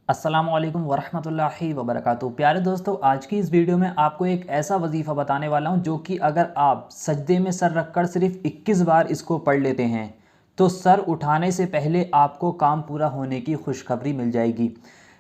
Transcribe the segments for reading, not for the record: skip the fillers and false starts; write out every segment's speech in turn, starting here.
अस्सलाम वालेकुम वरहमतुल्लाहि वबरकातुहू। प्यारे दोस्तों, आज की इस वीडियो में आपको एक ऐसा वजीफ़ा बताने वाला हूं जो कि अगर आप सजदे में सर रखकर सिर्फ 21 बार इसको पढ़ लेते हैं तो सर उठाने से पहले आपको काम पूरा होने की खुशखबरी मिल जाएगी।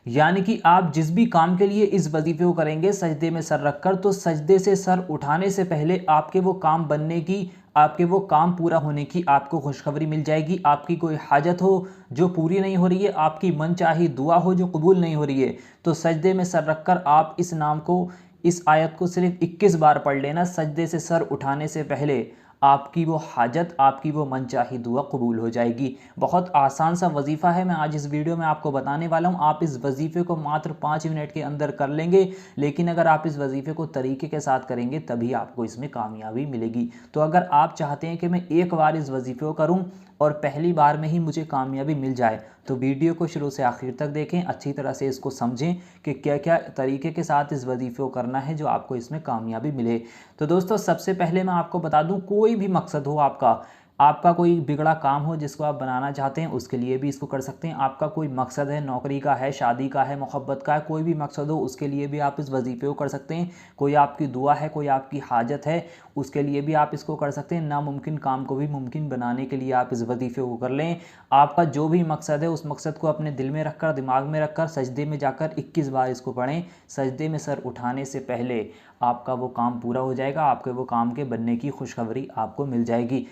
यानी कि आप जिस भी काम के लिए इस वजीफ़े को करेंगे सजदे में सर रखकर, तो सजदे से सर उठाने से पहले आपके वो काम बनने की, आपके वो काम पूरा होने की आपको खुशखबरी मिल जाएगी। आपकी कोई हाजत हो जो पूरी नहीं हो रही है, आपकी मनचाही दुआ हो जो कबूल नहीं हो रही है, तो सजदे में सर रखकर आप इस नाम को, इस आयत को सिर्फ 21 बार पढ़ लेना। सजदे से सर उठाने से पहले आपकी वो हाजत, आपकी वो मनचाही दुआ कबूल हो जाएगी। बहुत आसान सा वजीफ़ा है, मैं आज इस वीडियो में आपको बताने वाला हूँ। आप इस वजीफ़े को मात्र 5 मिनट के अंदर कर लेंगे, लेकिन अगर आप इस वजीफ़े को तरीके के साथ करेंगे तभी आपको इसमें कामयाबी मिलेगी। तो अगर आप चाहते हैं कि मैं एक बार इस वजीफ़े को करूँ और पहली बार में ही मुझे कामयाबी मिल जाए, तो वीडियो को शुरू से आखिर तक देखें, अच्छी तरह से इसको समझें कि क्या क्या तरीके के साथ इस वजीफ़े को करना है जो आपको इसमें कामयाबी मिले। तो दोस्तों, सबसे पहले मैं आपको बता दूं, कोई भी मकसद हो आपका, आपका कोई बिगड़ा काम हो जिसको आप बनाना चाहते हैं, उसके लिए भी इसको कर सकते हैं। आपका कोई मकसद है, नौकरी का है, शादी का है, मोहब्बत का है, कोई भी मकसद हो उसके लिए भी आप इस वजीफ़े को कर सकते हैं। कोई आपकी दुआ है, कोई आपकी हाजत है, उसके लिए भी आप इसको कर सकते हैं। नामुमकिन काम को भी मुमकिन बनाने के लिए आप इस वजीफ़े को कर लें। आपका जो भी मकसद है उस मकसद को अपने दिल में रखकर, दिमाग में रखकर सजदे में जाकर 21 बार इसको पढ़ें। सजदे में सर उठाने से पहले आपका वो काम पूरा हो जाएगा, आपके वो काम के बनने की खुशखबरी आपको मिल जाएगी।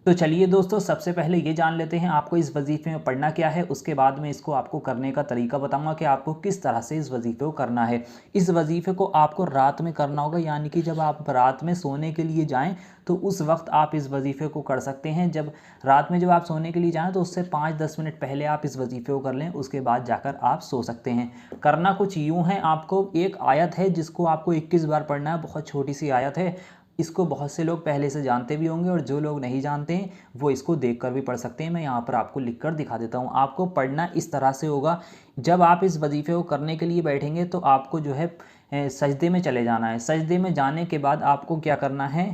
तो चलिए दोस्तों, सबसे पहले ये जान लेते हैं आपको इस वजीफ़े में पढ़ना क्या है। उसके बाद में इसको आपको करने का तरीका बताऊंगा कि आपको किस तरह से इस वजीफ़े को करना है। इस वजीफ़े को आपको रात में करना होगा, यानी कि जब आप रात में सोने के लिए जाएं तो उस वक्त आप इस वजीफ़े को कर सकते हैं। जब रात में जब आप सोने के लिए जाएं तो उससे 5-10 मिनट पहले आप इस वजीफ़े को कर लें, उसके बाद जाकर आप सो सकते हैं। करना कुछ यूँ है, आपको एक आयत है जिसको आपको 21 बार पढ़ना है। बहुत छोटी सी आयत है, इसको बहुत से लोग पहले से जानते भी होंगे और जो लोग नहीं जानते हैं वो इसको देखकर भी पढ़ सकते हैं। मैं यहाँ पर आपको लिखकर दिखा देता हूँ। आपको पढ़ना इस तरह से होगा, जब आप इस वजीफ़े को करने के लिए बैठेंगे तो आपको जो है सजदे में चले जाना है। सजदे में जाने के बाद आपको क्या करना है,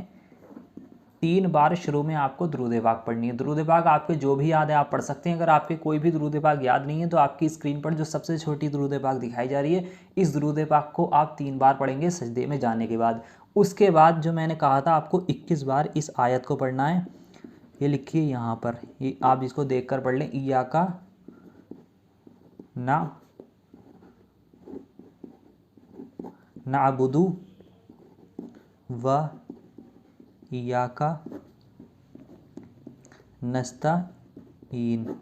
3 बार शुरू में आपको दुरूद पाक पढ़नी है। दुरूद पाक आपके जो भी याद है आप पढ़ सकते हैं। अगर आपके कोई भी दुरूद पाक याद नहीं है तो आपकी स्क्रीन पर जो सबसे छोटी दुरूद पाक दिखाई जा रही है, इस दुरूद पाक को आप 3 बार पढ़ेंगे सजदे में जाने के बाद। उसके बाद जो मैंने कहा था आपको 21 बार इस आयत को पढ़ना है, ये लिखिए यहाँ पर, ये आप इसको देख कर पढ़ लें। इय्याका ना नाअबुदु व इय्याका नस्ताईन।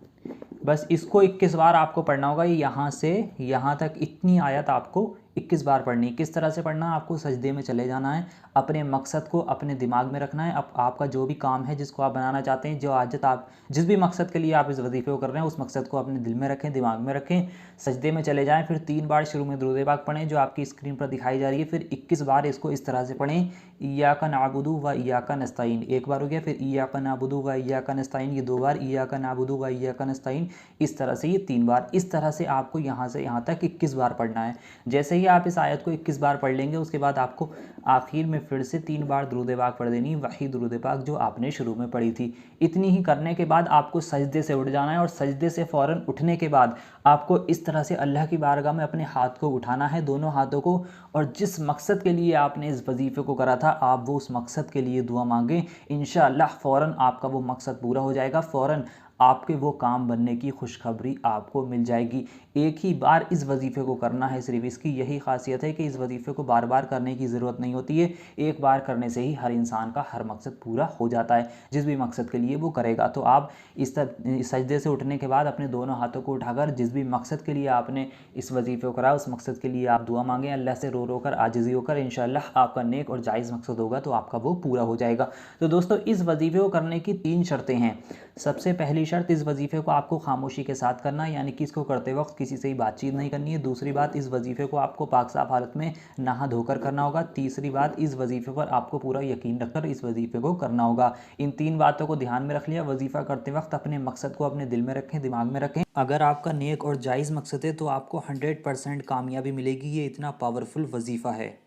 बस इसको 21 बार आपको पढ़ना होगा। यहाँ से यहाँ तक इतनी आयत आपको 21 बार पढ़नी। किस तरह से पढ़ना है, आपको सजदे में चले जाना है, अपने मकसद को अपने दिमाग में रखना है। अब आपका जो भी काम है जिसको आप बनाना चाहते हैं, जो आजत आप जिस भी मकसद के लिए आप इस वजीफ़े को कर रहे हैं, उस मकसद को अपने दिल में रखें, दिमाग में रखें, सजदे में चले जाएँ। फिर 3 बार शुरू में दुरूद पाक पढ़ें जो आपकी स्क्रीन पर दिखाई जा रही है। फिर 21 बार इसको इस तरह से पढ़ें, इय्याका नअबुदु व इय्याका नस्ताईन। एक बार हो गया। फिर इय्याका नअबुदु व इय्याका नस्ताईन, ये 2 बार। इय्याका नअबुदु व इय्याका नस्ताईन, इस तरह से ये 3 बार। इस तरह से आपको यहाँ से यहाँ तक 21 बार पढ़ना है। जैसे ही आप इस आयत को 21 बार पढ़ लेंगे, उसके बाद आपको आखिर में फिर से 3 बार दुरूद पाक पढ़ देनी, वही दुरूद पाक जो आपने शुरू में पढ़ी थी। इतनी ही करने के बाद आपको सजदे से उठ जाना है और सजदे से फ़ौरन उठने के बाद आपको इस तरह से अल्लाह की बारगाह में अपने हाथ को उठाना है, दोनों हाथों को, और जिस मकसद के लिए आपने इस वजीफ़े को करा था आप वो उस मकसद के लिए दुआ मांगें। इंशाअल्लाह फ़ौरन आपका वो मकसद पूरा हो जाएगा, फ़ौरन आपके वो काम बनने की खुशखबरी आपको मिल जाएगी। एक ही बार इस वजीफ़े को करना है, सिर्फ इसकी यही खासियत है कि इस वजीफ़े को बार बार करने की ज़रूरत नहीं होती है। एक बार करने से ही हर इंसान का हर मकसद पूरा हो जाता है, जिस भी मकसद के लिए वो करेगा। तो आप इस सजदे से उठने के बाद अपने दोनों हाथों को उठाकर जिस भी मकसद के लिए आपने इस वजीफ़े को करा, उस मकसद के लिए आप दुआ मांगें, अल्लाह से रो रो कर, आजिज़ी होकर। इंशाअल्लाह आपका नेक और जायज़ मकसद होगा तो आपका वो पूरा हो जाएगा। तो दोस्तों, इस वजीफ़े को करने की 3 शर्तें हैं। सबसे पहली शर्त, इस वजीफ़े को आपको खामोशी के साथ करना है, यानी कि इसको करते वक्त किसी से ही बातचीत नहीं करनी है। दूसरी बात, इस वजीफ़े को आपको पाक साफ हालत में नहा धोकर करना होगा। तीसरी बात, इस वजीफ़े पर आपको पूरा यकीन रखकर इस वजीफ़े को करना होगा। इन 3 बातों को ध्यान में रख लिया। वजीफ़ा करते वक्त अपने मकसद को अपने दिल में रखें, दिमाग में रखें। अगर आपका नेक और जायज़ मकसद है तो आपको 100% कामयाबी मिलेगी। ये इतना पावरफुल वजीफ़ा है।